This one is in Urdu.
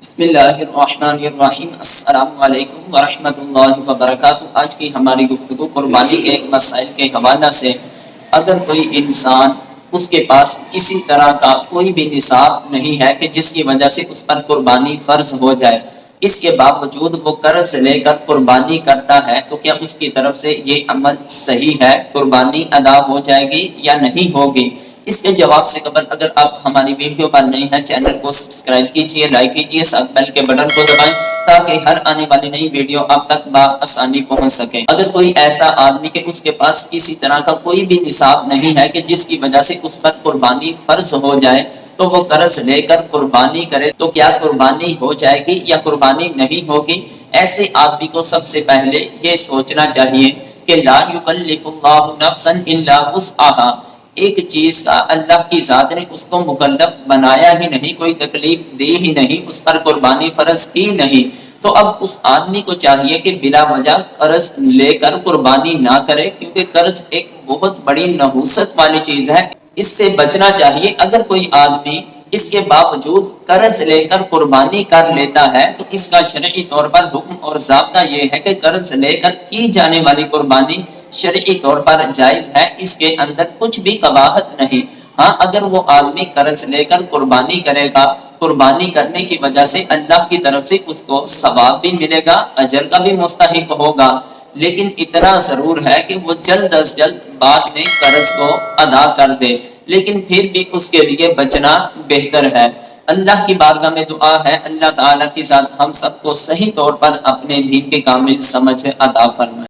بسم اللہ الرحمن الرحیم۔ السلام علیکم ورحمۃ اللہ وبرکاتہ۔ آج کی ہماری گفتگو قربانی کے مسائل کے حوالہ سے، اگر کوئی انسان اس کے پاس کسی طرح کا کوئی بھی نصاب نہیں ہے کہ جس کی وجہ سے اس پر قربانی فرض ہو جائے، اس کے باوجود وہ قرض لے کر قربانی کرتا ہے، تو کیا اس کی طرف سے یہ عمل صحیح ہے؟ قربانی ادا ہو جائے گی یا نہیں ہوگی؟ اس کے جواب سے قبل اگر آپ ہماری ویڈیو پر نئے ہیں، چینل کو سبسکرائب کیجئے، لائک کیجئے، ساتھ بیل کے بٹن کو دبائیں تاکہ ہر آنے والی نئی ویڈیو آپ تک بآسانی پہنچ سکے۔ اگر کوئی ایسا آدمی کہ اس کے پاس کسی طرح کا کوئی بھی نصاب نہیں ہے کہ جس کی وجہ سے اس پر قربانی فرض ہو جائے، تو وہ قرض لے کر قربانی کرے، تو کیا قربانی ہو جائے گی یا قربانی نہیں ہوگی؟ ایسے آدمی کو سب سے پہلے یہ سوچنا چاہیے کہ لا یکلف اللہ نفسا الا وسعہا، ایک چیز کا اللہ کی ذات نے اس کو مکلف بنایا ہی نہیں، کوئی تکلیف دی ہی نہیں، اس پر قربانی فرض کی نہیں، تو اب اس آدمی کو چاہیے کہ بلا وجہ قرض لے کر قربانی نہ کرے، کیونکہ قرض ایک بہت بڑی نحوست والی چیز ہے، اس سے بچنا چاہیے۔ اگر کوئی آدمی اس کے باوجود قرض لے کر قربانی کر لیتا ہے تو اس کا شرعی طور پر حکم اور ضابطہ یہ ہے کہ قرض لے کر کی جانے والی قربانی شرعی طور پر جائز ہے، اس کے اندر کچھ بھی قباحت نہیں۔ ہاں، اگر وہ آدمی قرض لے کر قربانی کرے گا، قربانی کرنے کی وجہ سے اللہ کی طرف سے اس کو ثواب بھی ملے گا، اجر کا بھی مستحق ہوگا، لیکن اتنا ضرور ہے کہ وہ جلد از جلد بعد میں قرض کو ادا کر دے، لیکن پھر بھی اس کے لیے بچنا بہتر ہے۔ اللہ کی بارگاہ میں دعا ہے اللہ تعالیٰ کی ذات ہم سب کو صحیح طور پر اپنے دین کے کامل سمجھ عطا فرمائے۔